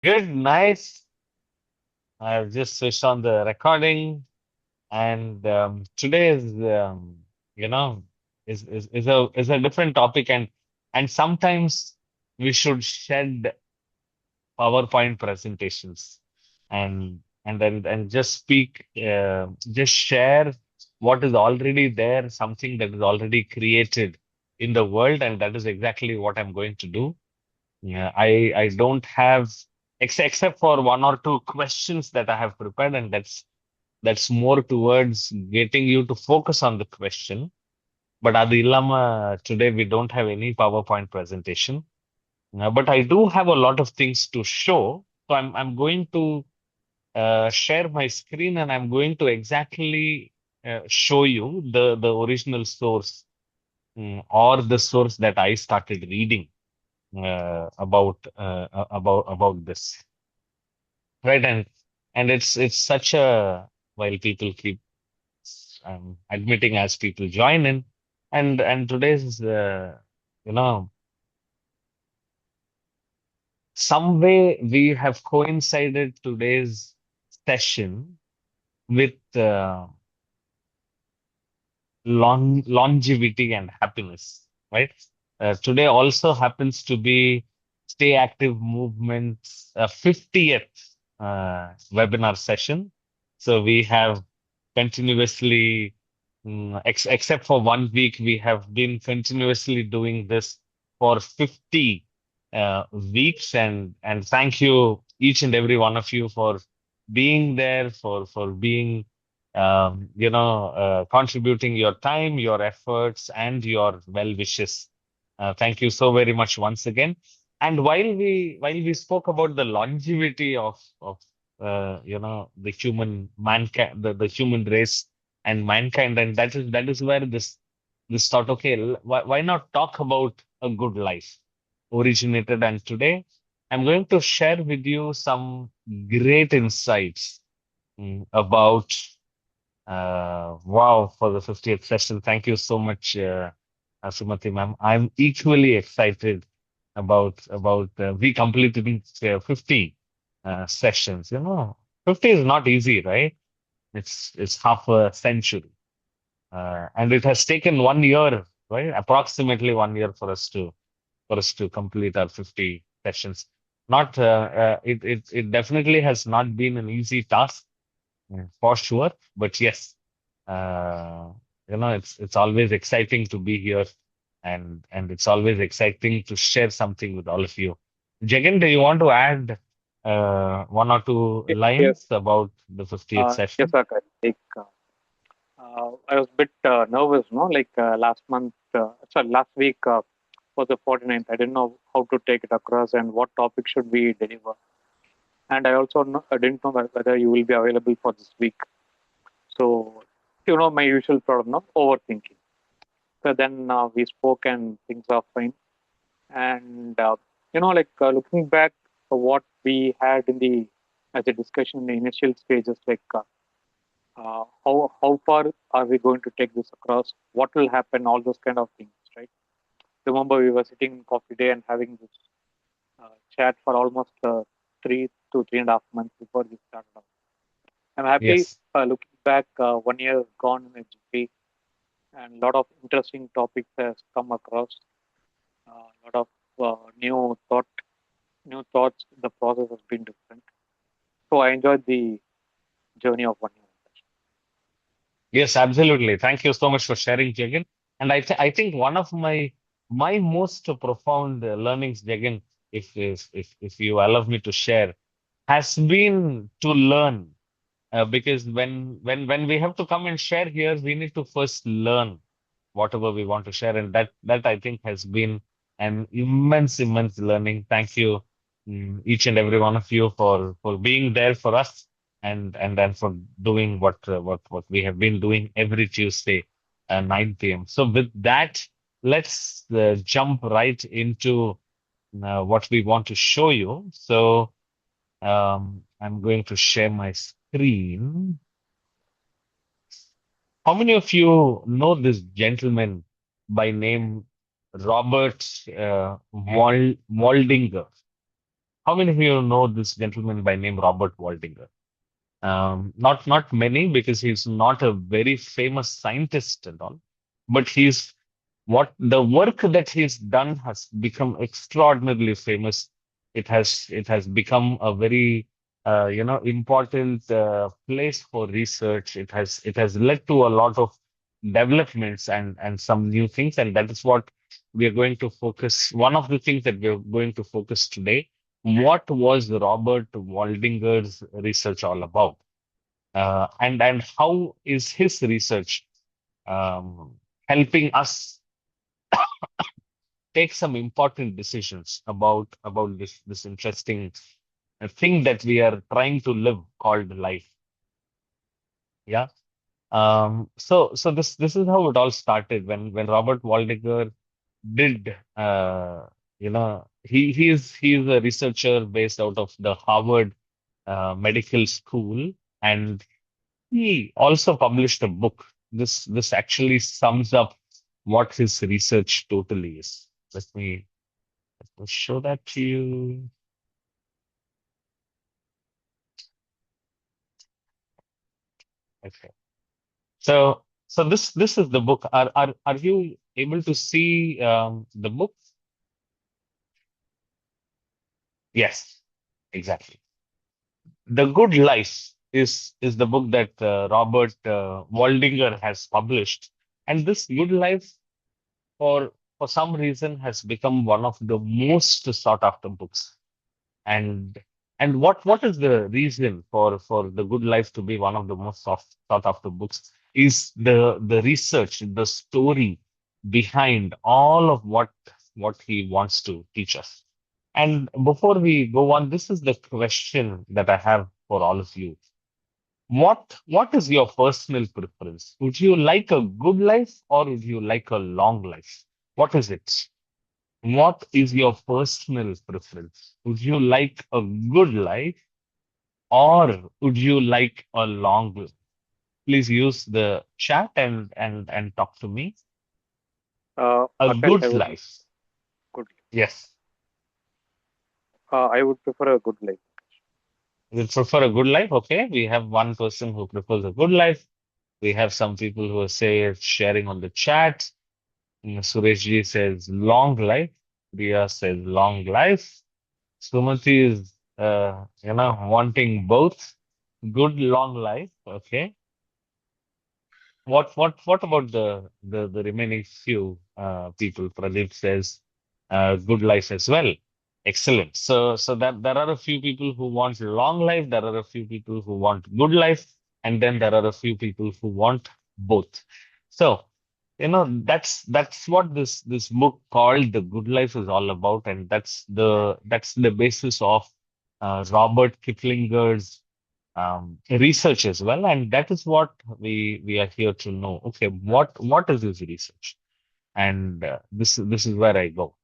Good, nice. I've just switched on the recording, and today is, you know, is a different topic, and sometimes we should shed PowerPoint presentations, and just speak, just share what is already there, something that is already created in the world, and that is exactly what I'm going to do. Yeah, I don't have except for one or two questions that I have prepared, and that's more towards getting you to focus on the question. But Adilama, today we don't have any PowerPoint presentation. But I do have a lot of things to show. So I'm going to share my screen, and I'm going to exactly show you the original source, or the source that I started reading about this, right? And it's such a, while people keep admitting as people join in, and today's you know some way we have coincided today's session with longevity and happiness, right? Today also happens to be Stay Active Movement's 50th webinar session. So we have continuously, except for 1 week, we have been continuously doing this for 50 weeks. And thank you, each and every one of you, for being there, for being contributing your time, your efforts, and your well wishes. Thank you so very much once again. And while we spoke about the longevity of the human mankind, the human race and mankind, and that is where this thought, okay, why not talk about a good life originated. And today I'm going to share with you some great insights about wow, for the 50th session. Thank you so much, Sumati ma'am. I'm equally excited about we completing 50 sessions. 50 is not easy, right? It's half a century, and it has taken 1 year, right? Approximately 1 year for us to complete our 50 sessions. Not it definitely has not been an easy task, for sure. But yes, uh, it's always exciting to be here, and it's always exciting to share something with all of you. Jagan, do you want to add one or two Yes, lines about the 50th yes, session? Akash. I was a bit nervous, no? Last week was the 49th. I didn't know how to take it across and what topic should we deliver. And I didn't know whether you will be available for this week. So, my usual problem, no? Overthinking. So then we spoke and things are fine. And, looking back what we had as a discussion in the initial stages, how far are we going to take this across? What will happen? All those kind of things, right? Remember, we were sitting in coffee day and having this chat for almost 3 to 3.5 months before we started off. I'm happy Yes. looking back. 1 year gone in a jiffy, and a lot of interesting topics has come across. A lot of new thoughts. The process has been different. So I enjoyed the journey of 1 year. Yes, absolutely. Thank you so much for sharing, Jagan. And I think one of my most profound learnings, Jagan, if you allow me to share, has been to learn. Because when we have to come and share here, we need to first learn whatever we want to share, and that I think has been an immense learning. Thank you, each and every one of you, for being there for us, and then for doing what we have been doing every Tuesday, 9 p.m. So with that, let's jump right into what we want to show you. So I'm going to share my screen. How many of you know this gentleman by name Robert Waldinger? How many of you know this gentleman by name Robert Waldinger? Not many, because he's not a very famous scientist and all, but he's what the work that he's done has become extraordinarily famous. It has become a very important place for research. It has led to a lot of developments and some new things, and that is what we are going to focus. One of the things that we are going to focus today. What was Robert Waldinger's research all about? And how is his research um, helping us take some important decisions about this interesting thing that we are trying to live called life? Yeah. So this is how it all started when Robert Waldinger did he is a researcher based out of the Harvard Medical School, and he also published a book. This actually sums up what his research totally is. Let me show that to you. Okay. So this is the book. Are you able to see the book? Yes, exactly. The Good Life is the book that Robert Waldinger has published, and this Good Life, for some reason, has become one of the most sought after books. And what is the reason for the Good Life to be one of the most sought after books is the research, the story behind all of what he wants to teach us. And before we go on, this is the question that I have for all of you. What is your personal preference? Would you like a good life, or would you like a long life? What is it? What is your personal preference? Would you like a good life, or would you like a long life? Please use the chat and talk to me. A Akash, I good would life. good. Yes. I would prefer a good life. You prefer a good life? Okay. We have one person who prefers a good life. We have some people who say sharing on the chat. Sureshji says long life. Priya says long life. Sumati is, wanting both. Good long life. Okay. What about the remaining few people? Pradeep says good life as well. Excellent. So that there are a few people who want long life, there are a few people who want good life, and then there are a few people who want both. So, that's what this book called The Good Life is all about, and that's the basis of Robert Kiplinger's research as well, and that is what we are here to know. Okay, what is this research? And this is where I go.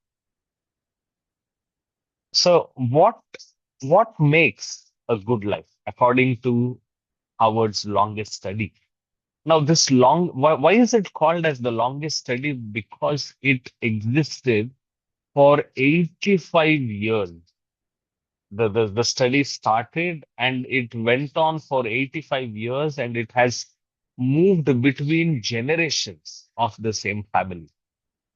So what makes a good life according to Howard's longest study? Now, why is it called as the longest study? Because it existed for 85 years. The study started and it went on for 85 years, and it has moved between generations of the same family,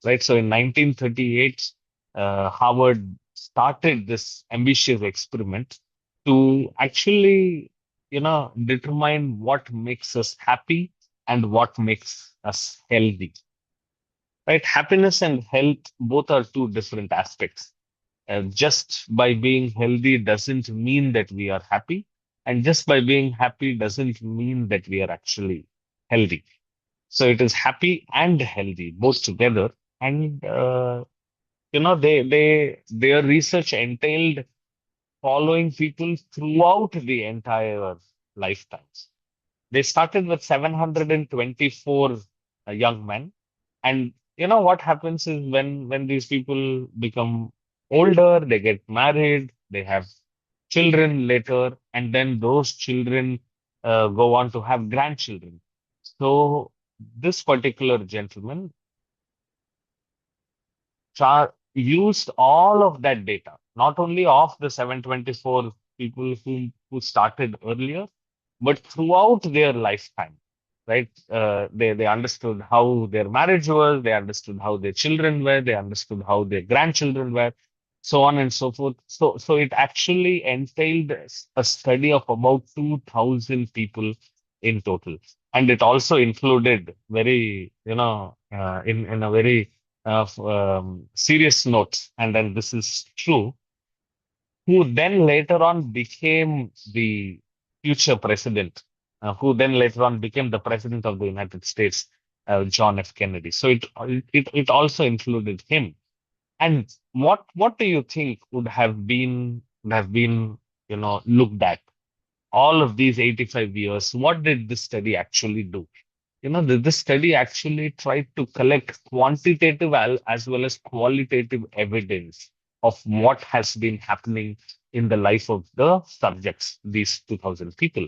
right? So in 1938, Howard started this ambitious experiment to actually, determine what makes us happy and what makes us healthy, right? Happiness and health both are two different aspects. Just by being healthy doesn't mean that we are happy, and just by being happy doesn't mean that we are actually healthy. So it is happy and healthy both together. And their research entailed following people throughout the entire lifetimes. They started with 724 young men. And what happens is when these people become older, they get married, they have children later, and then those children go on to have grandchildren. So this particular gentleman used all of that data. not only of the 724 people who started earlier, but throughout their lifetime, right? They understood how their marriage was, they understood how their children were, they understood how their grandchildren were, so on and so forth. So it actually entailed a study of about 2,000 people in total, and it also included very, in a very serious note, and then this is true, who then later on became the future president, who then later on became the president of the United States, John F. Kennedy. So it also included him. And what do you think would have been looked at all of these 85 years? What did this study actually do? This study actually tried to collect quantitative as well as qualitative evidence of what has been happening in the life of the subjects, these 2,000 people.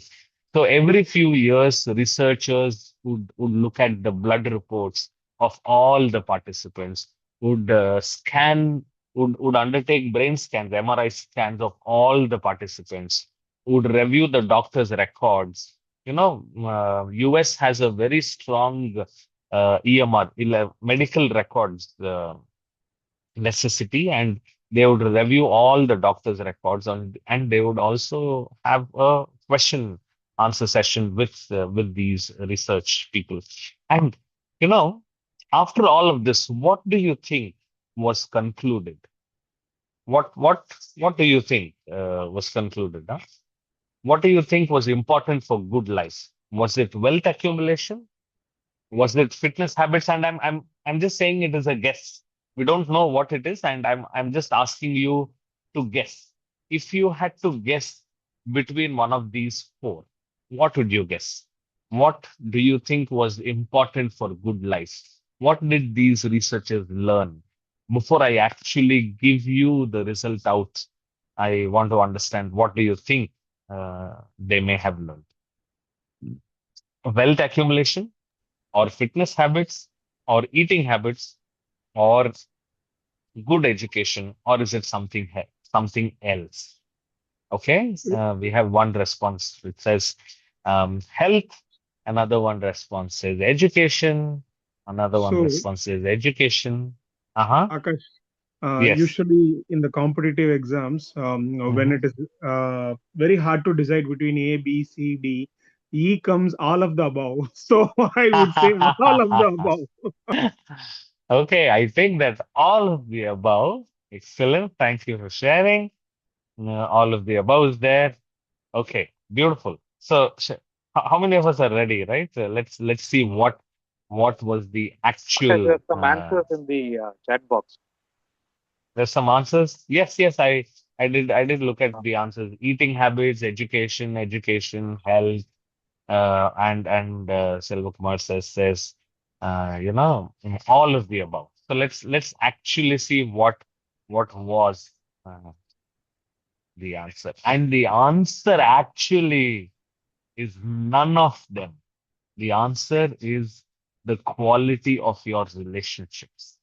So every few years, researchers would look at the blood reports of all the participants, would would undertake brain scans, MRI scans of all the participants, would review the doctor's records. US has a very strong EMR, medical records necessity, and they would review all the doctor's records and they would also have a question answer session with these research people. And you know, after all of this, what do you think was concluded? What do you think was concluded? Huh? What do you think was important for good life? Was it wealth accumulation? Was it fitness habits? And I'm just saying it is a guess. We don't know what it is, and I'm just asking you to guess. If you had to guess between one of these four, what would you guess? What do you think was important for good life? What did these researchers learn? Before I actually give you the result out, I want to understand what do you think they may have learned? Wealth accumulation, or fitness habits, or eating habits, or good education, or is it something else? Okay, we have one response which says health, another one response says education, another one So, response says education. Uh-huh. Akash, Yes. usually in the competitive exams, when Hmm. it is very hard to decide between A, B, C, D, E comes all of the above. So I would say all of the above. Okay, I think that all of the above. Excellent. Thank you for sharing. All of the above is there. Okay, beautiful. So, how many of us are ready, right? Let's see what was the Okay, actual. there's some answers in the chat box. There's some answers. Yes, yes, I did look at the answers. Eating habits, education, health, and Selva Kumar says, all of the above. So let's actually see what was uh, the answer, and the answer actually is none of them. The answer is the quality of your relationships.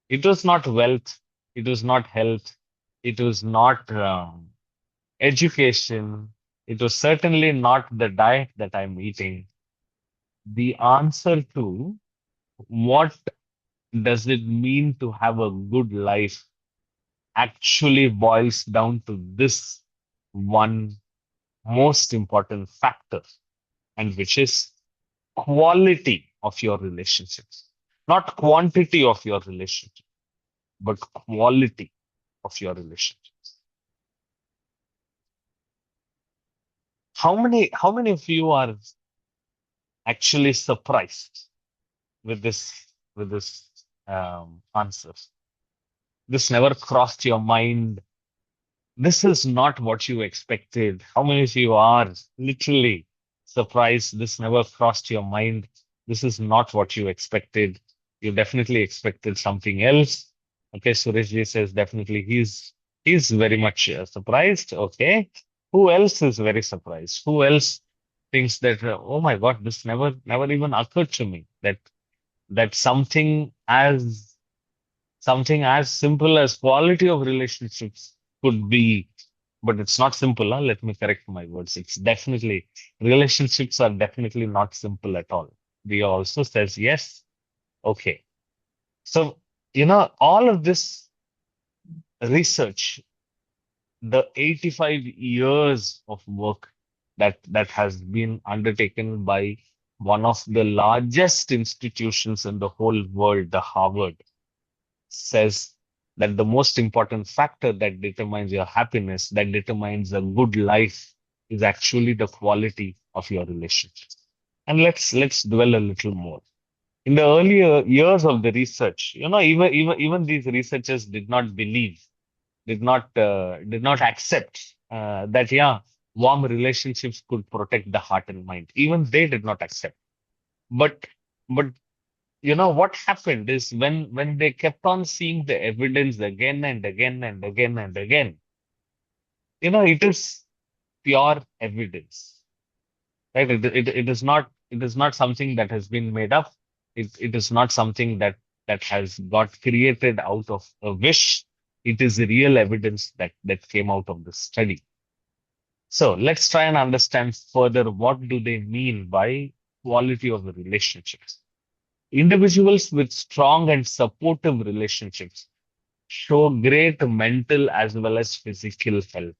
It was not wealth, it was not health, it was not education, it was certainly not the diet that I'm eating. The answer to what does it mean to have a good life actually boils down to this one most important factor, and which is quality of your relationships, not quantity of your relationship, but quality of your relationships. How many of you are actually surprised with this answer? This never crossed your mind. This is not what you expected. How many of you are literally surprised? This never crossed your mind. This is not what you expected. You definitely expected something else. Okay, Sureshji says definitely he's very much surprised. Okay, who else is very surprised? Who else thinks that oh my God, this never even occurred to me that something Something as simple as quality of relationships could be, but it's not simple. Huh? Let me correct my words. It's definitely, relationships are definitely not simple at all. We also says yes, okay. So, all of this research, the 85 years of work that has been undertaken by one of the largest institutions in the whole world, the Harvard, says that the most important factor that determines your happiness, that determines a good life, is actually the quality of your relationship. And let's dwell a little more. In the earlier years of the research, even these researchers did not accept that, yeah, warm relationships could protect the heart and mind. Even they did not accept. But what happened is, when they kept on seeing the evidence again and again and again and again, it is pure evidence, right? It is not something that has been made up. It is not something that has got created out of a wish. It is real evidence that came out of the study. So let's try and understand further, what do they mean by quality of the relationships. Individuals with strong and supportive relationships show great mental as well as physical health.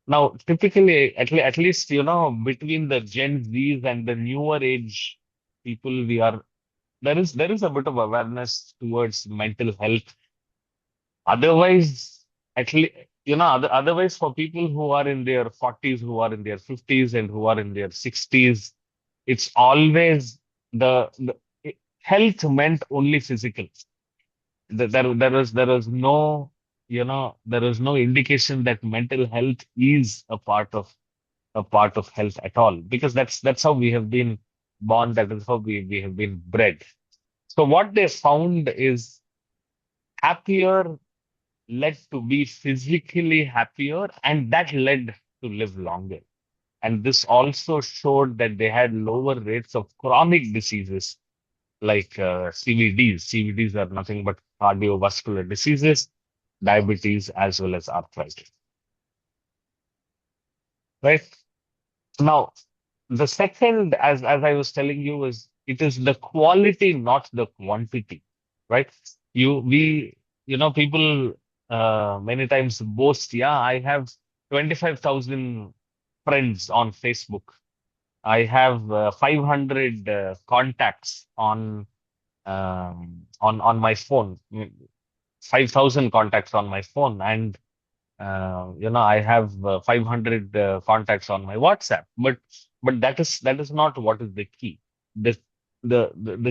Now, typically, at least, between the Gen Zs and the newer age people, there is a bit of awareness towards mental health. Otherwise, otherwise, for people who are in their 40s, who are in their 50s, and who are in their 60s, it's always the health meant only physical. There was no indication that mental health is a part of health at all, because that's how we have been born. That is how we have been bred. So what they found is, happier led to be physically happier, and that led to live longer. And this also showed that they had lower rates of chronic diseases like CVDs. CVDs are nothing but cardiovascular diseases, diabetes, as well as arthritis. Right? Now, the second, as I was telling you, is it is the quality, not the quantity. Right? People many times boast, yeah, I have 25,000 friends on Facebook. I have 500 contacts on my phone, 5,000 contacts on my phone, and I have 500 contacts on my WhatsApp. But that is not what is the key. The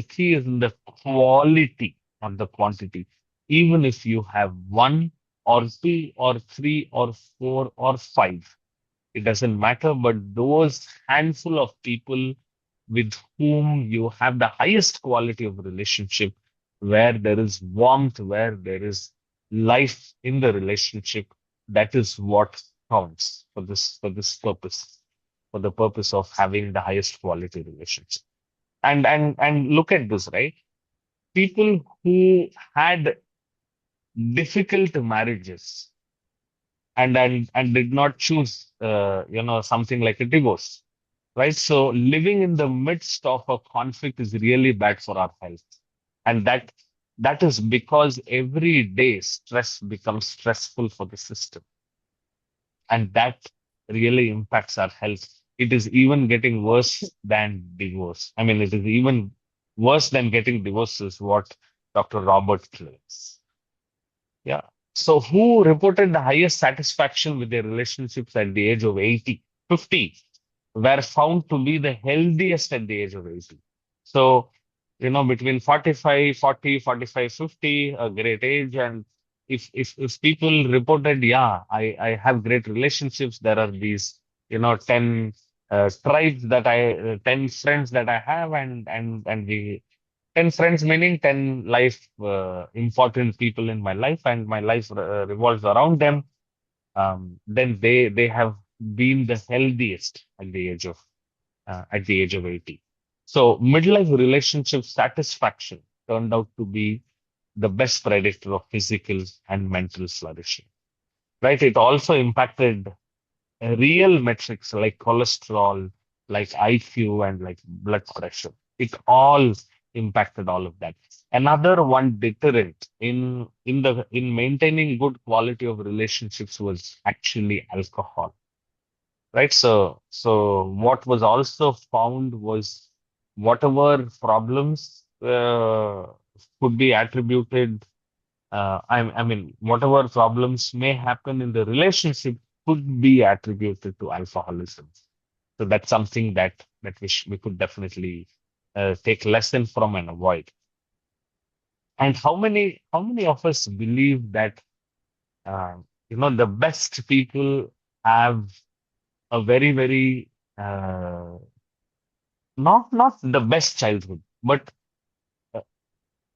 key is in the quality, not the quantity. Even if you have one or two or three or four or five, it doesn't matter. But those handful of people with whom you have the highest quality of relationship, where there is warmth, where there is life in the relationship, that is what counts for this purpose, for the purpose of having the highest quality relationship. And look at this, right? People who had difficult marriages and did not choose something like a divorce, right? So living in the midst of a conflict is really bad for our health. And that is because every day stress becomes stressful for the system. And that really impacts our health. It is even getting worse than divorce. I mean, it is even worse than getting divorced, is what Dr. Robert claims. Yeah. So who reported the highest satisfaction with their relationships at the age of 80, 50, were found to be the healthiest at the age of 80. So, between 45, 40, 45, 50, a great age. And if people reported, yeah, I have great relationships, there are these, 10 tribes 10 friends that I have, and we 10 friends, meaning 10 life important people in my life, and my life revolves around them. Then they have been the healthiest at the age of 80. So midlife relationship satisfaction turned out to be the best predictor of physical and mental flourishing. Right? It also impacted real metrics like cholesterol, like IQ, and like blood pressure. It all impacted all of that. Another one deterrent in maintaining good quality of relationships was actually alcohol. Right. So what was also found was whatever problems could be attributed, I mean, whatever problems may happen in the relationship could be attributed to alcoholism. So that's something that we could definitely take lesson from and avoid. And how many of us believe that uh, the best people have a very uh, not the best childhood, but a,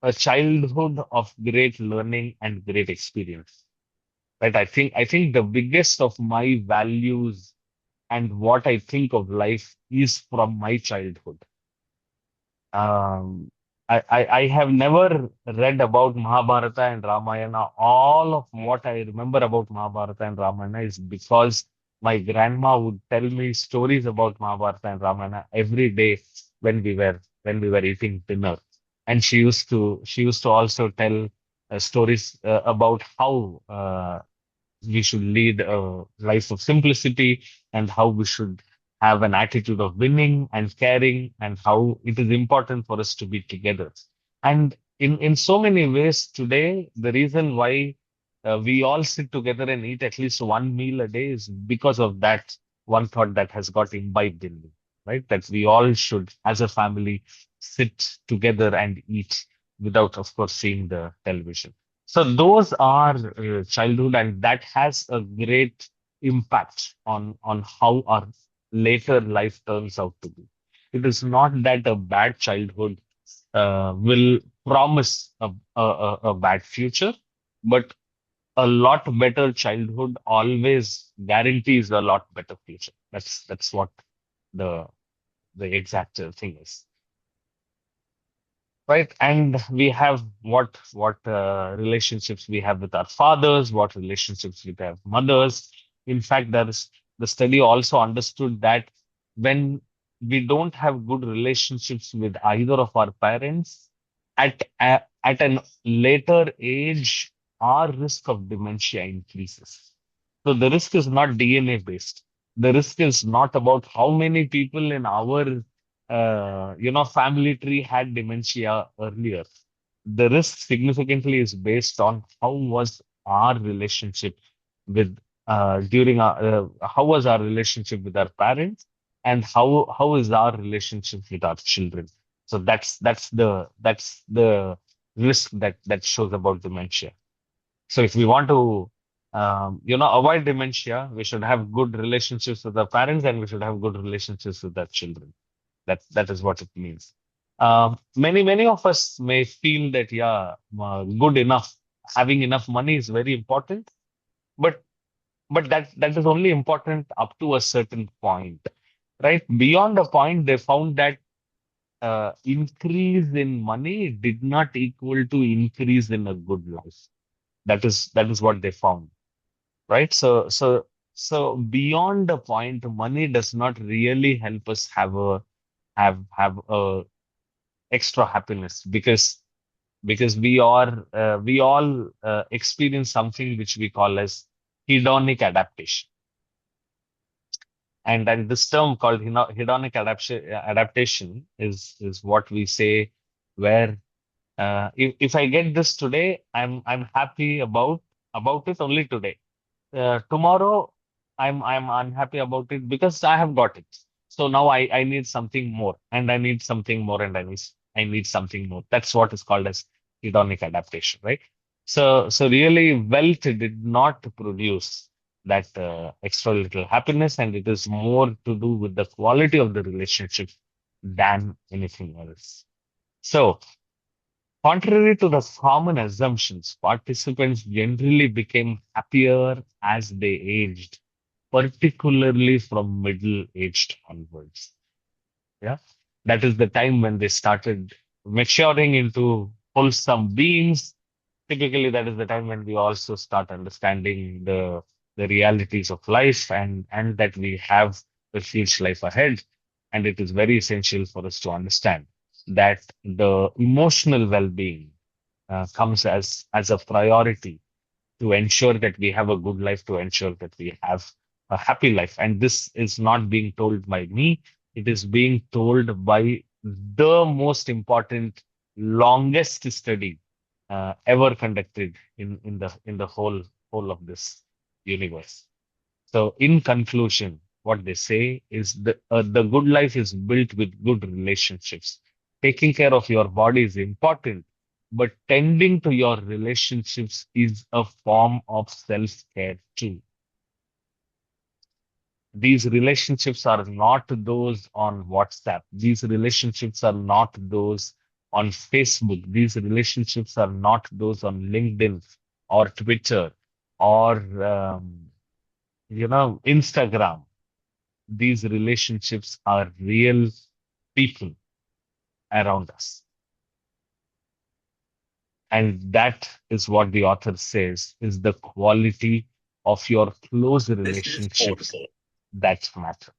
a childhood of great learning and great experience. Right? I think the biggest of my values and what I think of life is from my childhood. Um, I have never read about Mahabharata and Ramayana. All of what I remember about Mahabharata and Ramayana is because my grandma would tell me stories about Mahabharata and Ramayana every day when we were eating dinner. And she used to also tell stories about how we should lead a life of simplicity, and how we should have an attitude of winning and caring, and how it is important for us to be together. And in so many ways today, the reason why we all sit together and eat at least one meal a day is because of that one thought that has got imbibed in me, right? That we all should, as a family, sit together and eat without, of course, seeing the television. So those are childhood, and that has a great impact on how our later life turns out to be. It is not that a bad childhood will promise a bad future, but a lot better childhood always guarantees a lot better future. That's what the the exact thing is. Right, and we have what relationships we have with our fathers, what relationships we have mothers. In fact, there is the study also understood that when we don't have good relationships with either of our parents, at an later age, our risk of dementia increases. So the risk is not DNA based. The risk is not about how many people in our family tree had dementia earlier. The risk significantly is based on how was our relationship with how was our relationship with our parents, and how is our relationship with our children. So that's the risk that shows about dementia. So if we want to avoid dementia, we should have good relationships with our parents, and we should have good relationships with our children. That is what it means. Many of us may feel that, yeah, good enough, having enough money is very important, but that is only important up to a certain point, right? Beyond a point, they found that increase in money did not equal to increase in a good life. That is what they found, right? So beyond a point, money does not really help us have a extra happiness, because we all experience something which we call as hedonic adaptation. And this term called hedonic adaptation is what we say, where if I get this today, I'm happy about it only today. Tomorrow, I'm unhappy about it because I have got it. So now I need something more, and I need something more, and I need something more. That's what is called as hedonic adaptation, right? So really, wealth did not produce that extra little happiness, and it is more to do with the quality of the relationship than anything else. So, contrary to the common assumptions, participants generally became happier as they aged, particularly from middle aged onwards. Yeah. That is the time when they started maturing into wholesome beings. Typically, that is the time when we also start understanding the realities of life, and that we have a huge life ahead. And it is very essential for us to understand that the emotional well-being comes as a priority to ensure that we have a good life, to ensure that we have a happy life. And this is not being told by me, it is being told by the most important, longest study ever conducted in the whole of this universe. So, in conclusion, what they say is the good life is built with good relationships. Taking care of your body is important, but tending to your relationships is a form of self-care too. These relationships are not those on WhatsApp. These relationships are not those on Facebook. These relationships are not those on LinkedIn or Twitter or Instagram. These relationships are real people around us. And that is what the author says is the quality of your close relationships that matter.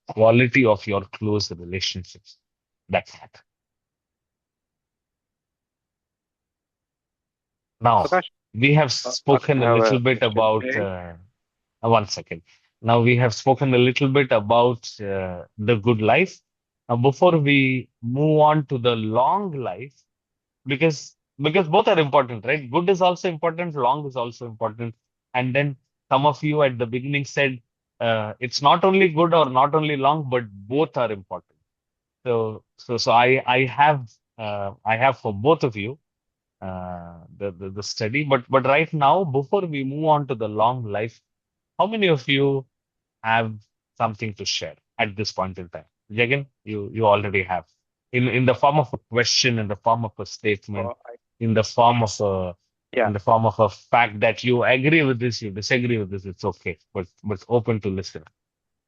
Quality of your close relationships that matter. Now, Prakash, we have Prakash, spoken I a have little a bit question. about, 1 second. Now, we have spoken a little bit about the good life. Now, before we move on to the long life, because both are important, right? Good is also important, long is also important. And then some of you at the beginning said it's not only good or not only long, but both are important. So I have for both of you the study. But right now, before we move on to the long life, how many of you have something to share at this point in time? Jagan, you already have in the form of a question, in the form of a statement, I, in the form of a yeah, in the form of a fact that you agree with this, you disagree with this, it's okay, but open to listen.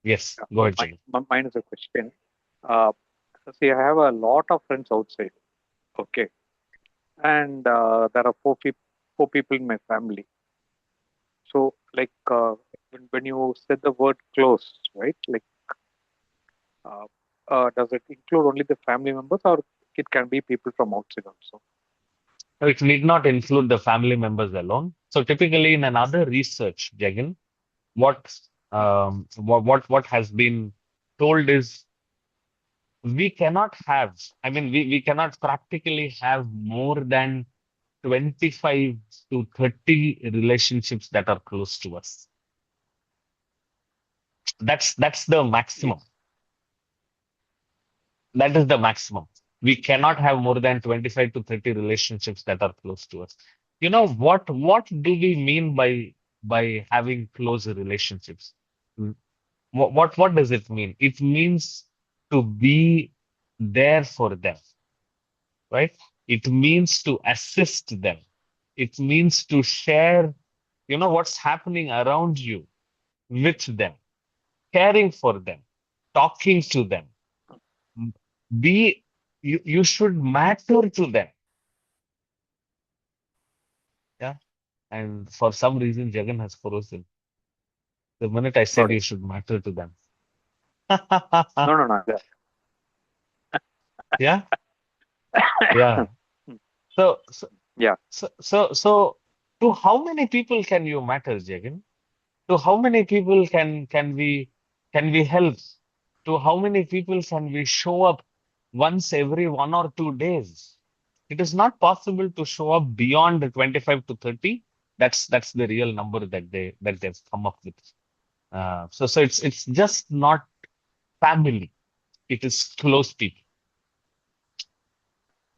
Yes, yeah. go ahead, Jagan. Mine is a question. Uh, See, I have a lot of friends outside. Okay, and there are four people in my family. So, like, when you said the word close, right? Like, uh, does it include only the family members, or it can be people from outside also? So it need not include the family members alone. So typically in another research, Jagan, what what has been told is we cannot have, I mean, we cannot practically have more than 25 to 30 relationships that are close to us. That's the maximum. Yes. That is the maximum. We cannot have more than 25 to 30 relationships that are close to us. You know what do we mean by having close relationships? Mm, what does it mean? It means to be there for them, right? It means to assist them. It means to share, what's happening around you with them, caring for them, talking to them. Mm, Be you should matter to them. Yeah. And for some reason, Jagan has frozen. The minute I said Sorry. you should matter to them. No, no, no. I'm Yeah, yeah. there. So, so, Yeah. so, to how many people can you matter, Jagan? To how many people can we help? To how many people can we show up once every 1 or 2 days? It is not possible to show up beyond the 25 to 30. That's the real number that they've come up with. So it's just not family. It is close people,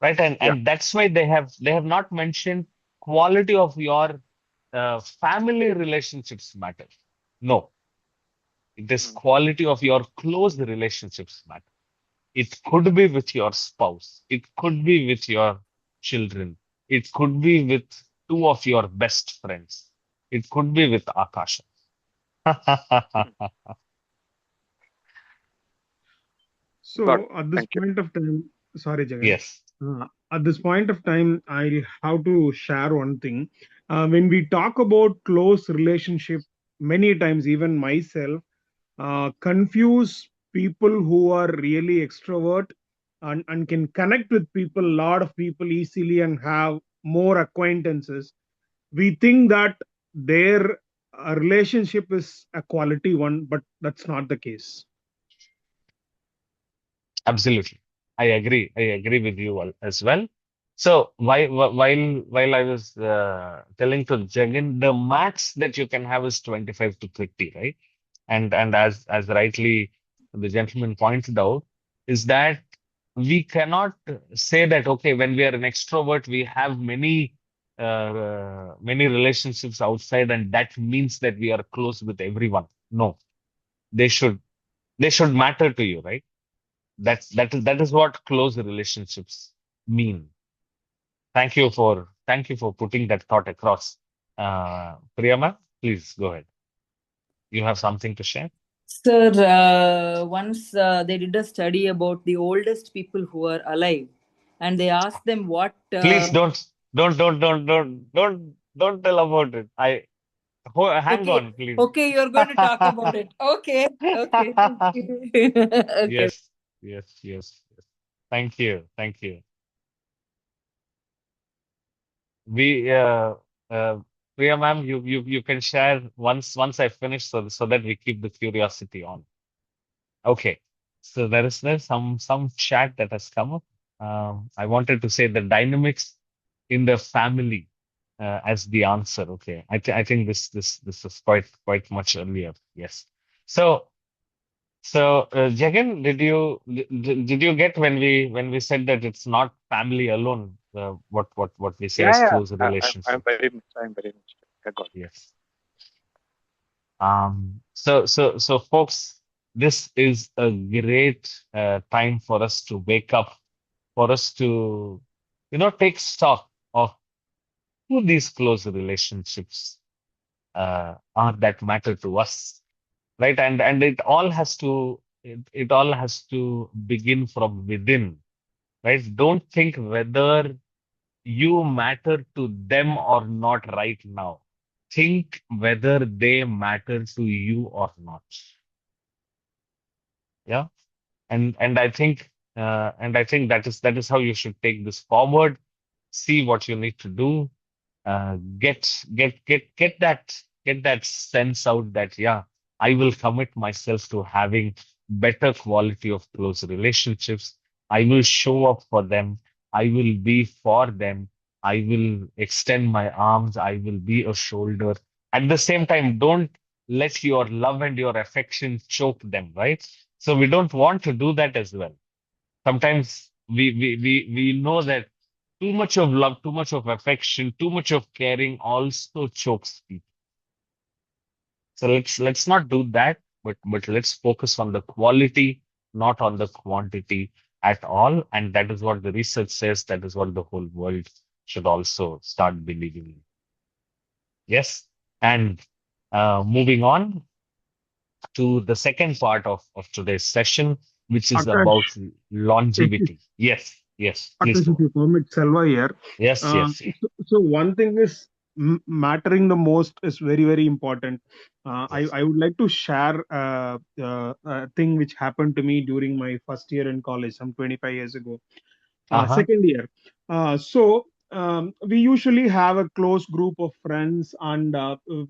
right? And Yeah. and that's why they have not mentioned quality of your family relationships matter. No, it is Mm. quality of your close relationships matter. It could be with your spouse. It could be with your children. It could be with two of your best friends. It could be with Akasha. Mm. Got So it. at this Thank you. point of time, Sorry, Jagan. Yes. At this point of time, I have to share one thing. When we talk about close relationship, many times, even myself, confuse people who are really extrovert and can connect with people, a lot of people easily and have more acquaintances. We think that their relationship is a quality one, but that's not the case. Absolutely. I agree. I agree with you as well. So while I was telling to Jagan, the max that you can have is 25 to 30, right? And as rightly the gentleman pointed out, is that we cannot say that, okay, when we are an extrovert, we have many relationships outside, and that means that we are close with everyone. No, they should they should matter to you, right? That is what close relationships mean. Thank you for putting that thought across. Priyama, please go ahead. You have something to share? Sir, once they did a study about the oldest people who are alive, and they asked them what. Please don't tell about it. Hang Okay, on, please. okay, you're going to talk about it. Okay, okay, okay. Okay. Yes, yes. Thank you. We Priya ma'am, you can share once I finish, so that we keep the curiosity on. Okay. So there's some chat that has come up. I wanted to say the dynamics in the family as the answer. Okay. I think this is quite much earlier. Yes. So Jagan, did you get when we said that it's not family alone, what we say Yeah, is yeah. close I'm relationship. very much. I got it. Yes. So folks, this is a great time for us to wake up, for us to, take stock of who these close relationships are that matter to us, right? And it all has to begin from within, right? Don't think whether you matter to them or not right now. Think whether they matter to you or not. Yeah. And I think that is how you should take this forward. See what you need to do. Get that sense out that, yeah, I will commit myself to having better quality of close relationships. I will show up for them. I will be for them. I will extend my arms. I will be a shoulder. At the same time, don't let your love and your affection choke them, right? So we don't want to do that as well. Sometimes we know that too much of love, too much of affection, too much of caring also chokes people. So let's not do that, but let's focus on the quality, not on the quantity at all. And that is what the research says. That is what the whole world should also start believing in. Yes. And moving on to the second part of today's session, which is about Akash, longevity. Yes, please Akash, go if on. you permit, Selva here. Yes, yes, yeah. So one thing is mattering the most is very, very important. Yes. I would like to share a thing which happened to me during my first year in college, some 25 years ago. Uh-huh. Second year. We usually have a close group of friends, and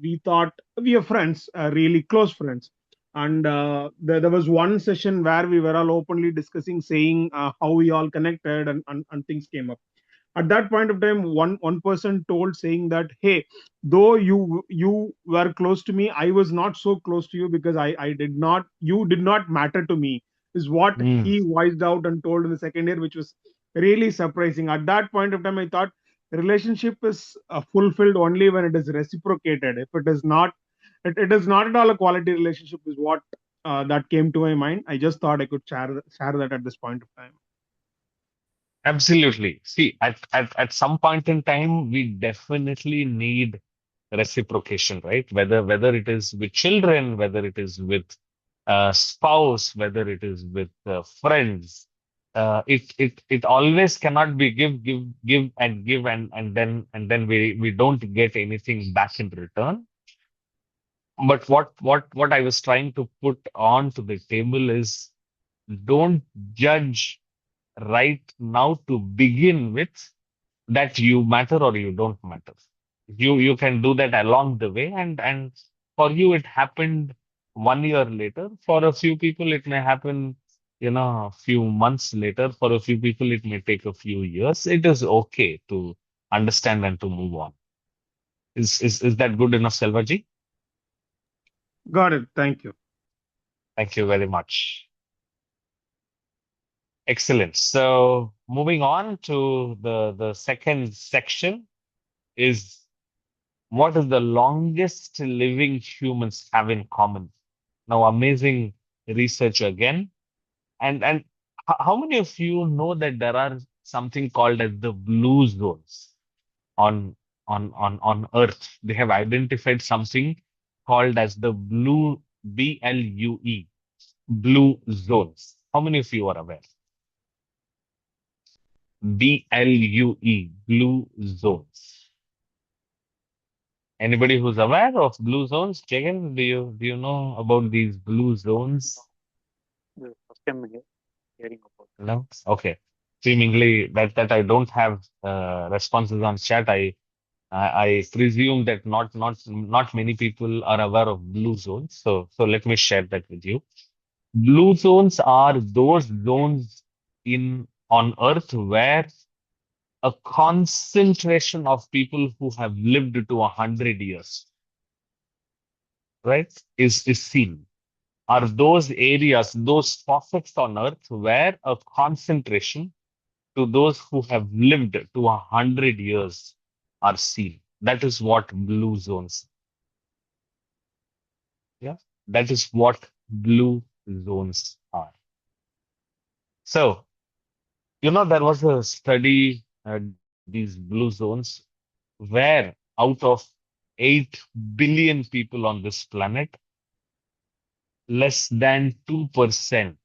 we thought we are friends, really close friends. And there was one session where we were all openly discussing, saying how we all connected, and things came up. At that point of time, one person told, saying that, hey, though you were close to me, I was not so close to you because I did not you did not matter to me, is what Mm. he voiced out and told in the second year, which was really surprising. At that point of time, I thought relationship is fulfilled only when it is reciprocated. If it is not, it is not at all a quality relationship, is what that came to my mind. I just thought I could share that at this point of time. Absolutely. See, at some point in time, we definitely need reciprocation, right? Whether it is with children, whether it is with spouse, whether it is with friends. it always cannot be give and give, and then we don't get anything back in return. But what I was trying to put on to the table is, don't judge right now to begin with that you matter or you don't matter. You can do that along the way, and for you it happened 1 year later. For a few people it may happen, a few months later. For a few people it may take a few years. It is okay to understand and to move on. Is that good enough, Selvaji? Got it. Thank you. Thank you very much. Excellent. So moving on to the second section is, what is the longest living humans have in common? Now, amazing research again. And how many of you know that there are something called as the blue zones on on Earth? They have identified something called as the blue zones. How many of you are aware? Blue zones. Anybody who's aware of blue zones? Jagan, do you know about these blue zones? The first time hearing about it. No? Okay. Seemingly that I don't have responses on chat. I presume that not many people are aware of blue zones. So let me share that with you. Blue zones are those zones in on Earth where a concentration of people who have lived to 100 years, right, is seen. Are those areas, those pockets on Earth where a concentration to those who have lived to 100 years are seen. That is what blue zones. Yeah, that is what blue zones are. So, there was a study, these blue zones, where out of 8 billion people on this planet, less than 2%,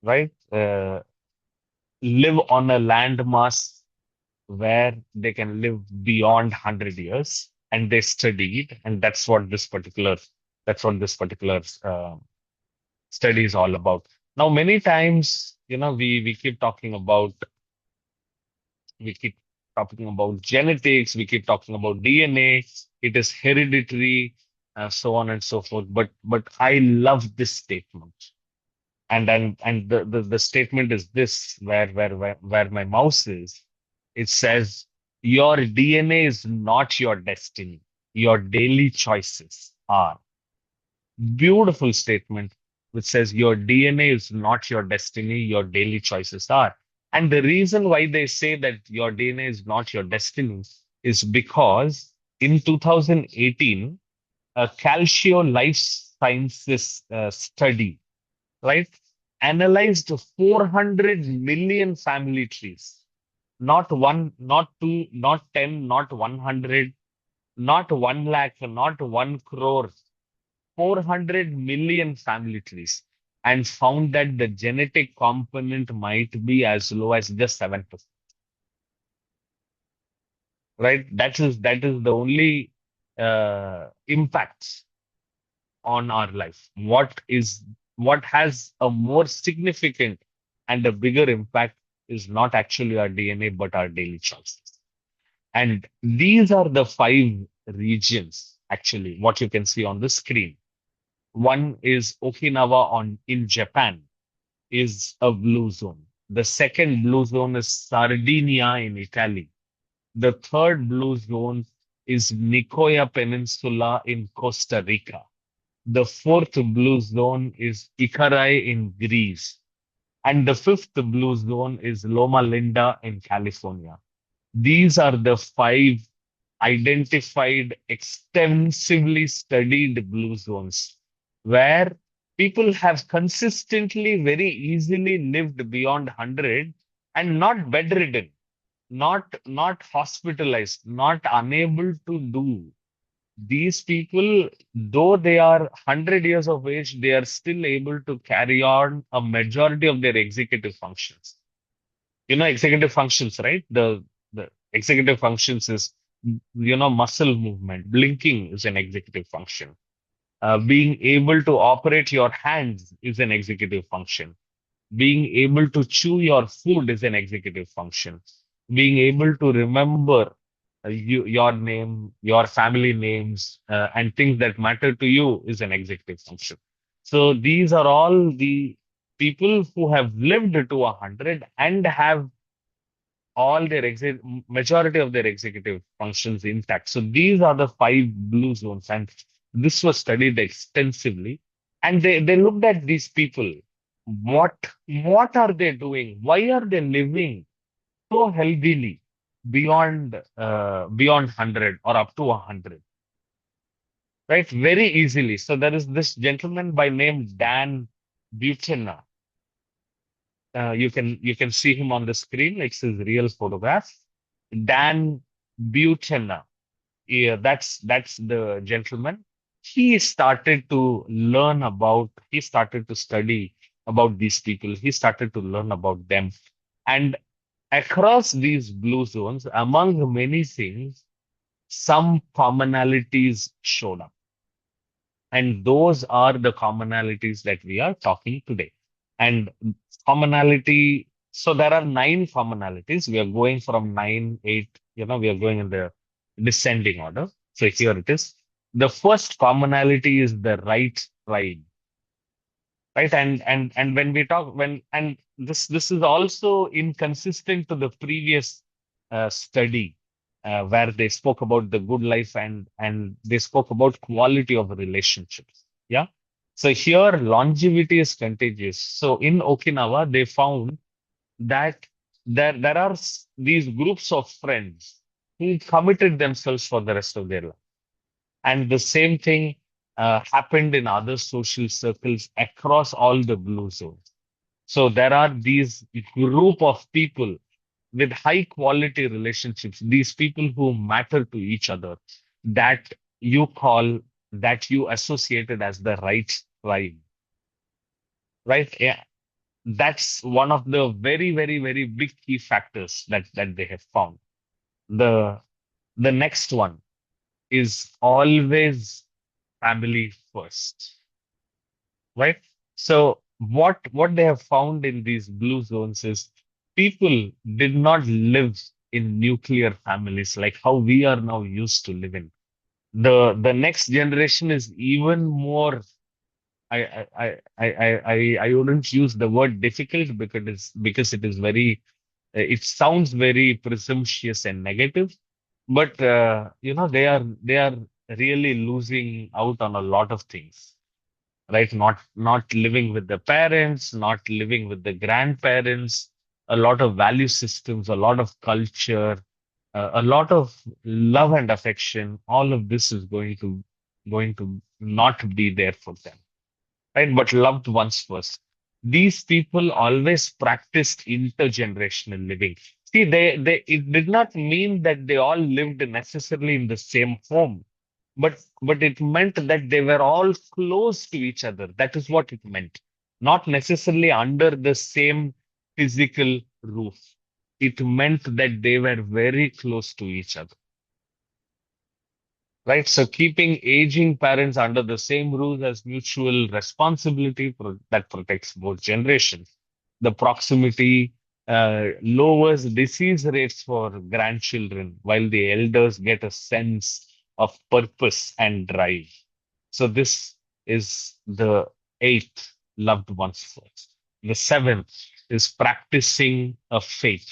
right, live on a landmass where they can live beyond 100 years, and they study it, and that's what this particular study is all about. Now, many times, we keep talking about genetics, we keep talking about DNA. It is hereditary, so on and so forth. But I love this statement, and the statement is this, where my mouse is. It says, your DNA is not your destiny, your daily choices are. Beautiful statement, which says your DNA is not your destiny, your daily choices are. And the reason why they say that your DNA is not your destiny is because in 2018, a Calcio Life Sciences study, right, analyzed 400 million family trees. Not one, not two, not 10, not 100, not 1 lakh, not 1 crore, 400 million family trees, and found that the genetic component might be as low as just 7%. Right? That is the only impacts on our life. What has a more significant and a bigger impact is not actually our DNA, but our daily choices. And these are the 5 regions, actually, what you can see on the screen. One is Okinawa in Japan, is a blue zone. The second blue zone is Sardinia in Italy. The third blue zone is Nicoya Peninsula in Costa Rica. The fourth blue zone is Ikarai in Greece. And the fifth blue zone is Loma Linda in California. These are the 5 identified, extensively studied blue zones where people have consistently, very easily lived beyond 100 and not bedridden, not hospitalized, not unable to do. these people, though they are 100 years of age, they are still able to carry on a majority of their executive functions. You know, executive functions, right? The executive functions is, muscle movement. Blinking is an executive function. Being able to operate your hands is an executive function. Being able to chew your food is an executive function. Being able to remember your name, your family names, and things that matter to you is an executive function. So these are all the people who have lived to 100 and have all their majority of their executive functions intact. So these are the five blue zones, and this was studied extensively. And they looked at these people. What are they doing? Why are they living so healthily beyond 100 or up to 100? Right? Very easily. So there is this gentleman by name Dan Buchanan. You can see him on the screen. It's his real photograph. Dan Buchanan. Yeah, that's the gentleman. He started to study about these people. He started to learn about them. And across these blue zones, among many things, some commonalities showed up. And those are the commonalities that we are talking today. And commonality, so there are nine commonalities. We are going from nine, eight, we are going in the descending order. So here it is. The first commonality is the right tribe, right? And when we talk, when and this is also inconsistent to the previous study where they spoke about the good life, and they spoke about quality of relationships. Yeah. So here longevity is contagious. So in Okinawa, they found that there are these groups of friends who committed themselves for the rest of their life. And the same thing happened in other social circles across all the blue zones. So there are these group of people with high quality relationships, these people who matter to each other, that you call, that you associated as the right tribe, right? Yeah. That's one of the very, very, very big key factors that they have found. The the next one is always family first, right? So what they have found in these blue zones is people did not live in nuclear families like how we are now used to living. The next generation is even more. I wouldn't use the word difficult because it is very. It sounds very presumptuous and negative, but they are really losing out on a lot of things, right? Not living with the parents, not living with the grandparents, a lot of value systems, a lot of culture, a lot of love and affection. All of this is going to not be there for them, right? But loved ones first. These people always practiced intergenerational living. See, they it did not mean that they all lived necessarily in the same home, but it meant that they were all close to each other. That is what it meant. Not necessarily under the same physical roof. It meant that they were very close to each other. Right. So keeping aging parents under the same roof as mutual responsibility that protects both generations. The proximity lowers disease rates for grandchildren, while the elders get a sense of purpose and drive. So this is the eighth, loved ones first. The seventh is practicing a faith.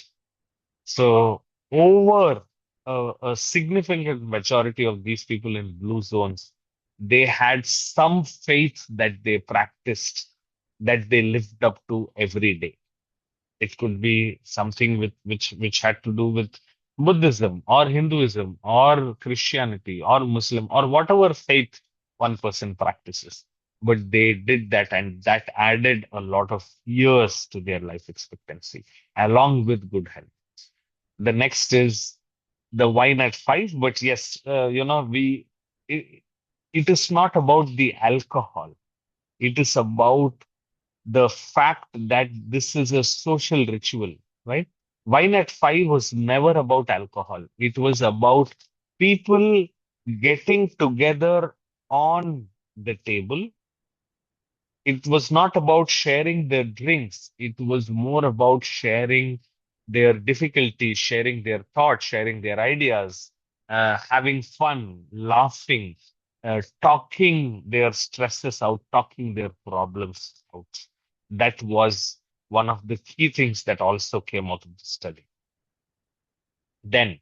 So over a significant majority of these people in blue zones, they had some faith that they practiced, that they lived up to every day. It could be something which had to do with Buddhism or Hinduism or Christianity or Muslim or whatever faith one person practices. But they did that, and that added a lot of years to their life expectancy, along with good health. The next is the wine at five. But yes, we. it, it is not about the alcohol. It is about the fact that this is a social ritual, right? Wine at five was never about alcohol. It was about people getting together on the table. It was not about sharing their drinks. It was more about sharing their difficulties, sharing their thoughts, sharing their ideas, having fun, laughing, talking their stresses out, talking their problems out. That was one of the key things that also came out of the study. Then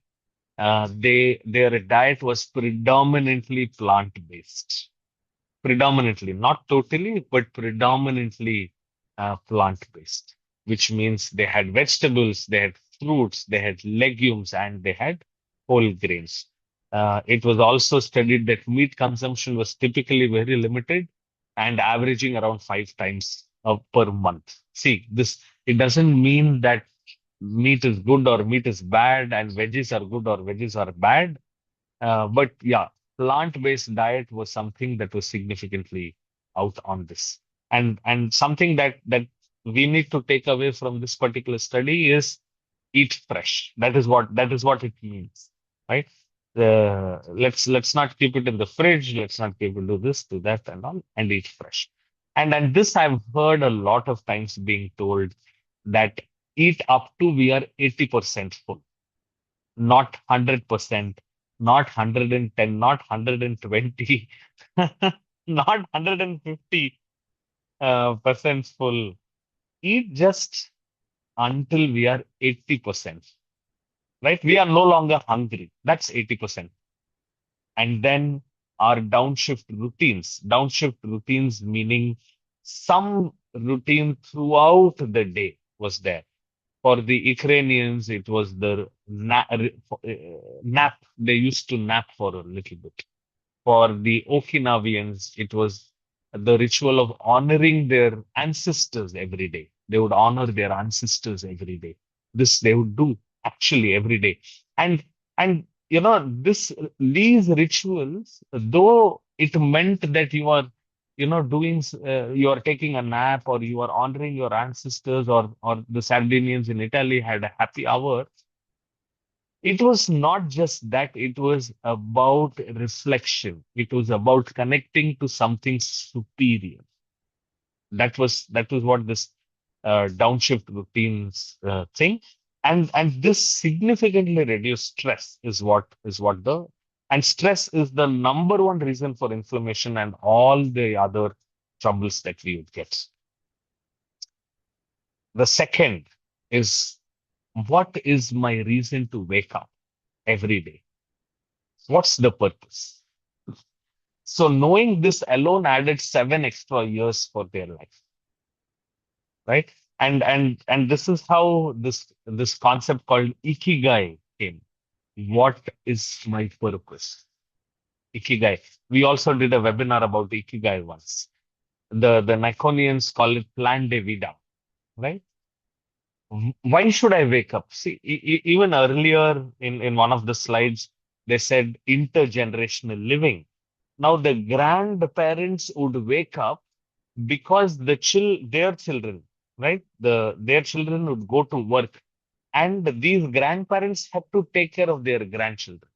their diet was predominantly plant-based. Predominantly, not totally, but predominantly plant-based, which means they had vegetables, they had fruits, they had legumes, and they had whole grains. It was also studied that meat consumption was typically very limited and averaging around 5 times per month. See, this it doesn't mean that meat is good or meat is bad and veggies are good or veggies are bad. But yeah, plant-based diet was something that was significantly out on this. And something that we need to take away from this particular study is eat fresh. That is what it means, right? Let's not keep it in the fridge. Let's not keep it do this, do that, and all, and eat fresh. And this I've heard a lot of times being told that eat up to we are 80% full, not 100%, not 110, not 120, not 150 percent full. Eat just until we are 80%, right? We are no longer hungry. That's 80%. And then our downshift routines meaning some routine throughout the day was there. For the Ukrainians, it was the nap. They used to nap for a little bit. For the Okinawians, it was the ritual of honoring their ancestors every day. They would honor their ancestors every day. This they would do actually every day. And these rituals, though it meant that you are taking a nap or you are honoring your ancestors, or the Sardinians in Italy had a happy hour. It was not just that, it was about reflection. It was about connecting to something superior. That was what this downshift routines thing. And this significantly reduced stress is what the and stress is the number one reason for inflammation and all the other troubles that we would get. The second is, what is my reason to wake up every day? What's the purpose? So knowing this alone added 7 extra years for their life, right? And this is how this concept called ikigai came. What is my purpose? Ikigai. We also did a webinar about ikigai once. The Nikonians call it plan de vida, right? Why should I wake up? See, even earlier in one of the slides, they said intergenerational living. Now the grandparents would wake up because their children, right? Their children would go to work, and these grandparents had to take care of their grandchildren.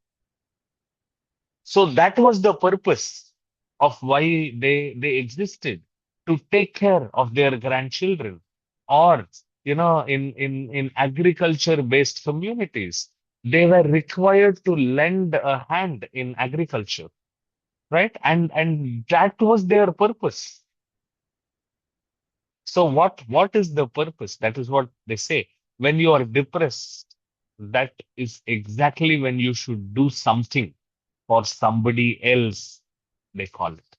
So that was the purpose of why they existed, to take care of their grandchildren. Or in agriculture based communities, they were required to lend a hand in agriculture, right? And that was their purpose. So what is the purpose? That is what they say. When you are depressed, that is exactly when you should do something for somebody else, they call it.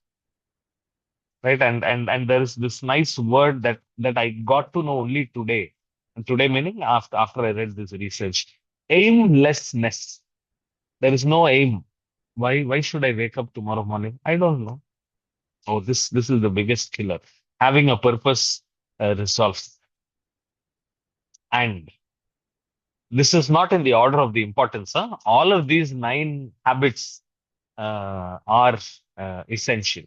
Right? And there is this nice word that I got to know only today. And today meaning after I read this research. Aimlessness. There is no aim. Why should I wake up tomorrow morning? I don't know. Oh, this is the biggest killer. Having a purpose resolves. And this is not in the order of the importance. Huh? All of these 9 habits are essential.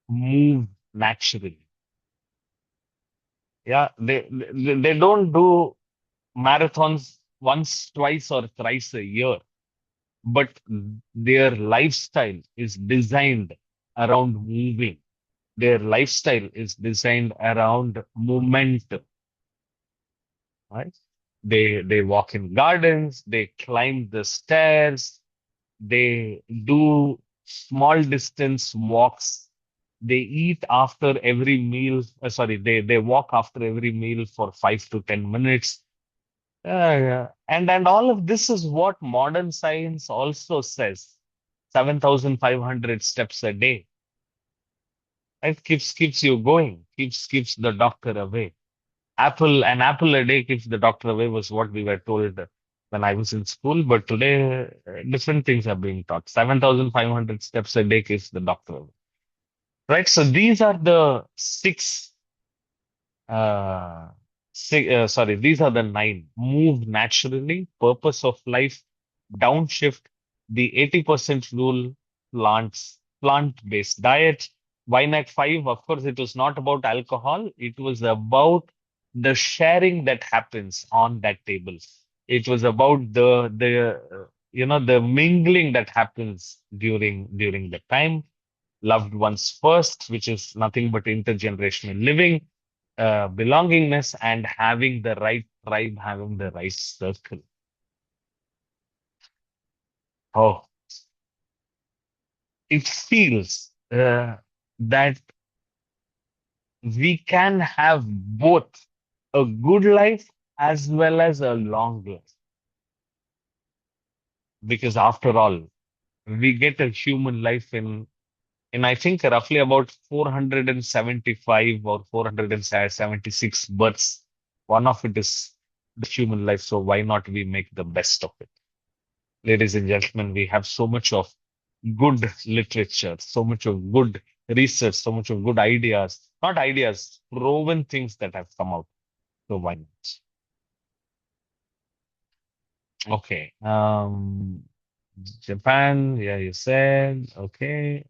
Move naturally. Yeah, they don't do marathons once, twice, or thrice a year, but their lifestyle is designed around moving. Their lifestyle is designed around movement, right? They walk in gardens, they climb the stairs, they do small distance walks. They eat after every meal. Sorry, they walk after every meal for 5 to 10 minutes. Yeah. And all of this is what modern science also says. 7,500 steps a day. It keeps you going, keeps the doctor away. An apple a day keeps the doctor away was what we were told when I was in school. But today, different things are being taught. 7,500 steps a day keeps the doctor away. Right. So these are the uh, these are the nine. Move naturally, purpose of life, downshift, the 80% rule, plant-based diet. Wine at 5, of course, it was not about alcohol. It was about the sharing that happens on that table. It was about the mingling that happens during the time. Loved ones first, which is nothing but intergenerational living, belongingness, and having the right tribe, having the right circle. Oh, it feels that we can have both a good life as well as a long life. Because after all, we get a human life in I think roughly about 475 or 476 births. One of it is the human life, so why not we make the best of it? Ladies and gentlemen, we have so much of good literature, so much of good research, so much of good ideas, not ideas, proven things that have come out. So why not? Okay. Japan, yeah, you said. Okay.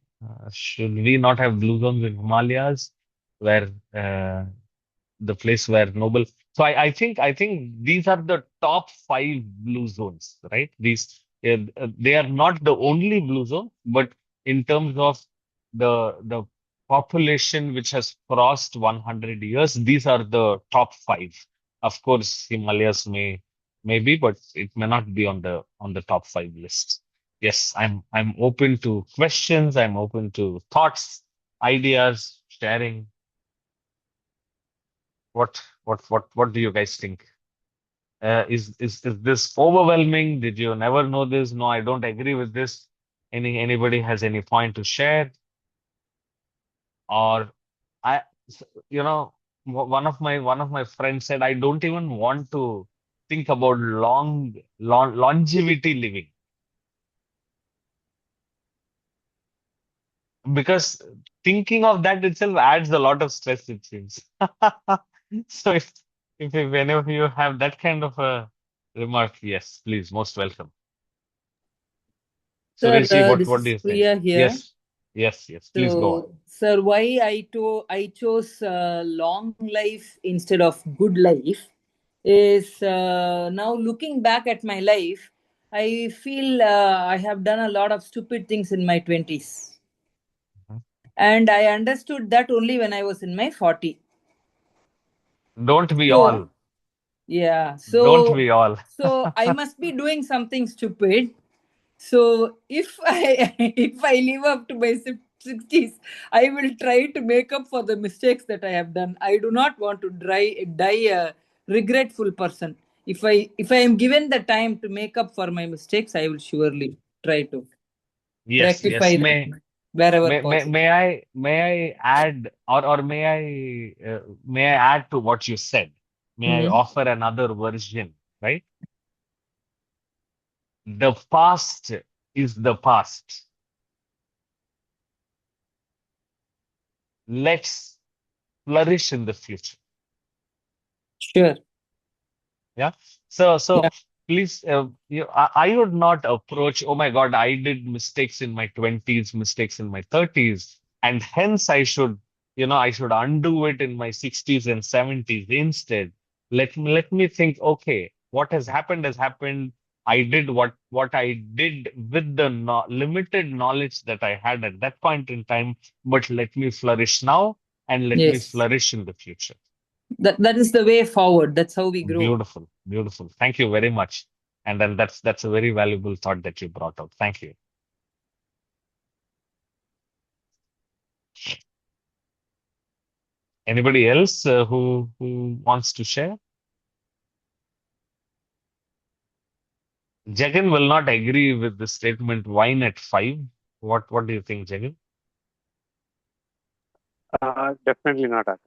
Should we not have blue zones in Himalayas where the place where Nobel. So I think these are the top five blue zones, right? They are not the only blue zone, but in terms of the population which has crossed 100 years, these are the top five. Of course, Himalayas may be, but it may not be on the top five list. Yes, I'm open to questions. I'm open to thoughts, ideas, sharing. What do you guys think? Is this overwhelming? Did you never know this? No, I don't agree with this. Anybody has any point to share? Or I, you know, one of my friends said I don't even want to think about longevity living because thinking of that itself adds a lot of stress, it seems. So if any of you have that kind of a remark, yes, please, most welcome. Sir, Sureshji, what this what do is you think? Priya here. Yes, yes, please go on. So, sir, why I chose long life instead of good life is now looking back at my life, I feel I have done a lot of stupid things in my 20s. Mhm. And I understood that only when I was in my 40. Don't we So, all? yeah, Don't so we all? so I must be doing something stupid. So if I if I live up to my 60s, I will try to make up for the mistakes that I have done. I do not want to die a regretful person. If I am given the time to make up for my mistakes, I will surely try to Yes, rectify yes. them wherever May possible. I add or may I add to what you said? May I Mhm. offer another version, right? The past is the past. Let's flourish in the future. Sure. Yeah. So Yeah. please, I would not approach, oh my God, I did mistakes in my 20s, mistakes in my 30s, and hence I should undo it in my 60s and 70s. Instead, let me think, okay, what has happened has happened. I did what I did with the no limited knowledge that I had at that point in time, but let me flourish now and let me Yes. flourish in the future. That is the way forward. That's how we grow. Beautiful, beautiful. Thank you very much. And then that's a very valuable thought that you brought out. Thank you. Anybody else who wants to share? Jagan will not agree with the statement wine at five. What do you think, Jagan? Definitely not. Akash.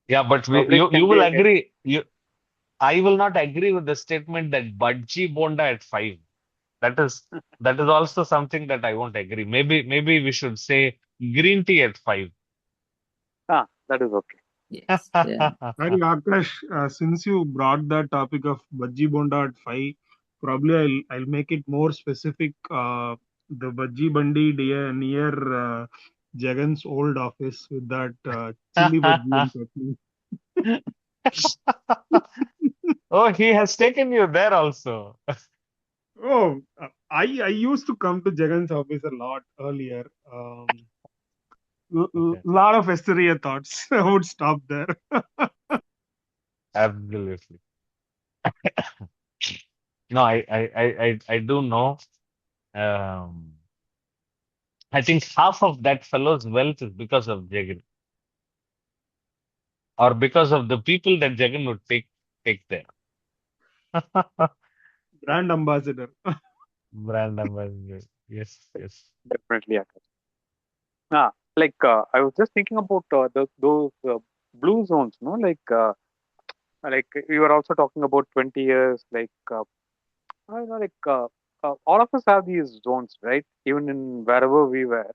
Yeah, but Probably it you can will be. agree. I will not agree with the statement that Bajji Bonda at five. That is that is also something that I won't agree. Maybe we should say green tea at five. That is okay. Yes. Yeah. Sorry, Akash, since you brought the topic of Bajji Bonda at 5, probably I'll make it more specific. The Bajji Bandi near Jagan's old office with that chili bajji and chutney. Oh, he has taken you there also. Oh, I used to come to Jagan's office a lot earlier. Okay, Lot of Asteria thoughts. I would stop there. absolutely. No, I do know. Um, I think half of that fellow's wealth is because of Jagan, or because of the people that Jagan would take there. Brand ambassador. Brand ambassador. Yes, yes. Definitely, Akash. I was just thinking about those blue zones. No, like you were also talking about 20 years. I don't know, all of us have these zones, right? Even in wherever we were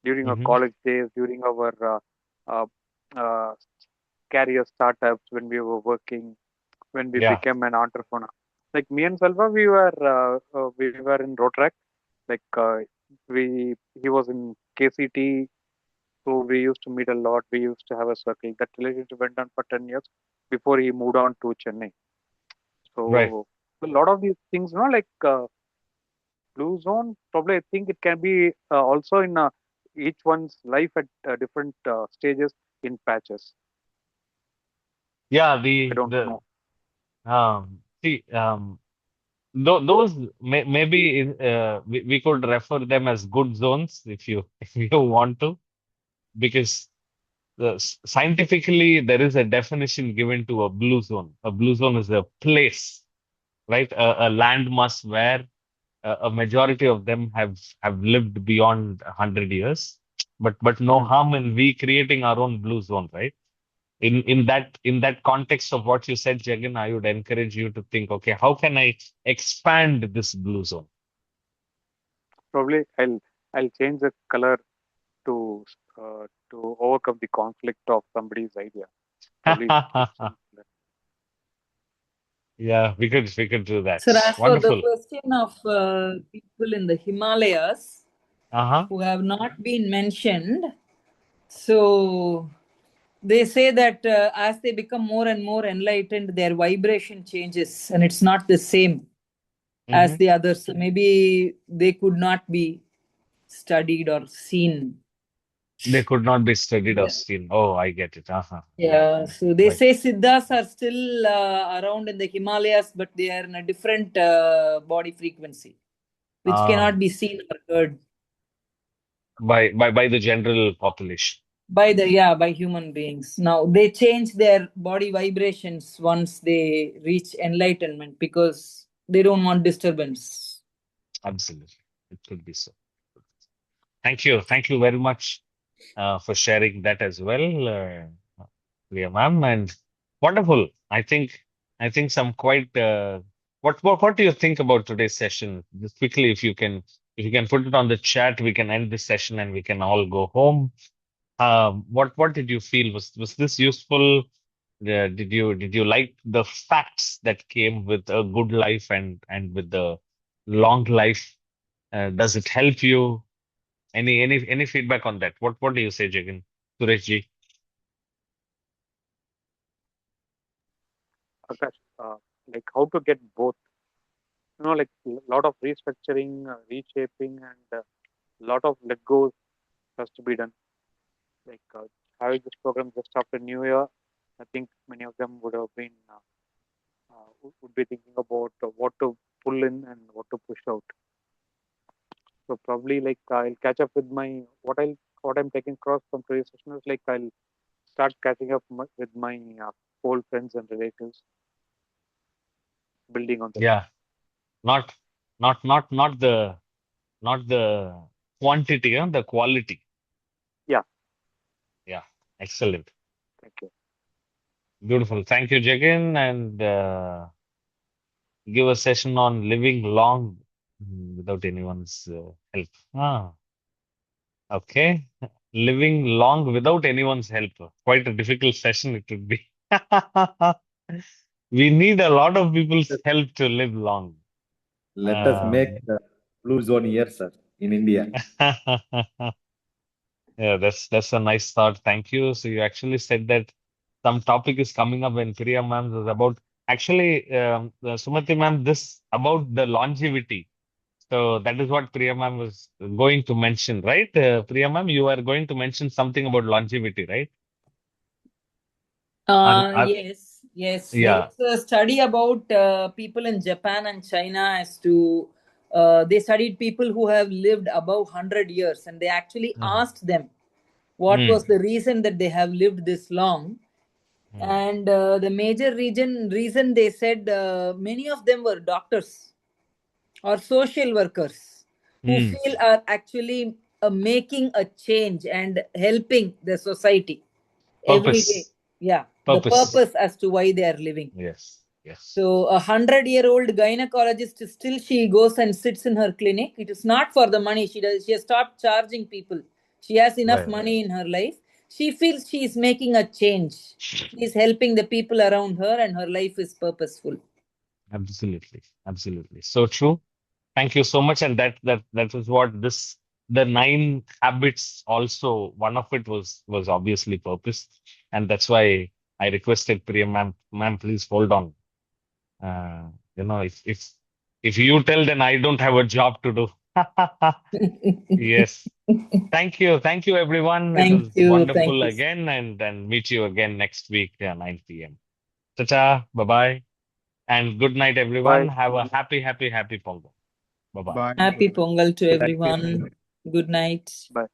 during our Hmm. college days, during our uh, uh, career startups, when we were working, when we Yeah, became an entrepreneur. Like me and Salva, we were in Rotaract. Like we he was in KCT, so we used to meet a lot. We used to have a circle. That relationship went on for 10 years before he moved on to Chennai. right. So a lot of these things, blue zone. Probably I think it can be also in each one's life at different stages in patches. Yeah, I don't know. see, those maybe we could refer them as good zones if you if you want to, because scientifically there is a definition given to a blue zone. A blue zone is a place, right? A landmass where a majority of them have lived beyond 100 years, but no Hmm. harm in we creating our own blue zone, right? In that context of what you said, Jagan, I would encourage you to think, okay, how can I expand this blue zone? Probably I'll change the color to overcome the conflict of somebody's idea. Probably just change that. Yeah, we could do that. So, as for the Wonderful. question of people in the Himalayas Uh-huh. who have not been mentioned, so they say that as they become more and more enlightened, their vibration changes and it's not the same Hmm. as the others. So maybe they could not be studied or seen. They could not be studied or Yeah. seen. Oh, I get it. Uh-huh. Right, Yeah, right, so they right. say Siddhas are still around in the Himalayas, but they are in a different body frequency, which cannot Um, be seen or heard by the general population. by by human beings. Now they change their body vibrations once they reach enlightenment because they don't want disturbance. Absolutely. It could be so. Thank you. Thank you very much for sharing that as well, Priya ma'am. And wonderful. I think some quite. What do you think about today's session? Just quickly, if you can put it on the chat, we can end this session and we can all go home. What did you feel? Was this useful? Did you like the facts that came with a good life and with the long life? Does it help you? Any feedback on that? What do you say, Jagan? Suresh ji? Akash, like how to get both. Like a lot of restructuring, reshaping, and a lot of let goes has to be done. Like having this program just after New Year, I think many of them would have been would be thinking about what to pull in and what to push out. So probably like I'll catch up with my what I'm taking across from today's session is like I'll start catching up with my old friends and relatives, building on them. Yeah, not not the quantity, the quality. Yeah, Yeah, excellent. thank you. Beautiful. Thank you, Jagan. And give a session on living long without anyone's help. Okay. Living long without anyone's help. Quite a difficult session it would be. We need a lot of people's help to live long. Let us make blue zone here, sir, in India. Yeah, that's a nice thought. Thank you. So you actually said that some topic is coming up when Priya ma'am was about actually Sumati ma'am this about the longevity. So that is what Priya ma'am was going to mention, right? Priya ma'am, you are going to mention something about longevity, right? Yes. There Yeah. was a study about people in Japan and China as to they studied people who have lived above 100 years, and they actually Mm, asked them what mm, was the reason that they have lived this long. mm. And the major reason they said many of them were doctors or social workers who Mm. feel are actually making a change and helping the society every day. Purpose. Yeah, the Purpose. purpose as to why they are living. Yes. Yes. So 100-year-old gynecologist still she goes and sits in her clinic. It is not for the money. She has stopped charging people. She has enough Right. money in her life. She feels she is making a change. She is helping the people around her, and her life is purposeful. Absolutely. Absolutely. So true. Thank you so much. And that was what this the 9 habits also one of it was obviously purpose. And that's why I requested Priya ma'am, please hold on. Uh, if you tell, then I don't have a job to do. Yes. Thank you everyone. It Thank was you. Thank wonderful you. again and meet you again next week at 9 p.m. Ta-ta, bye-bye. And good night, everyone. Bye. Have a happy Pongal. Bye-bye. Bye. Happy Pongal to Thank you. everyone. Good night. Bye.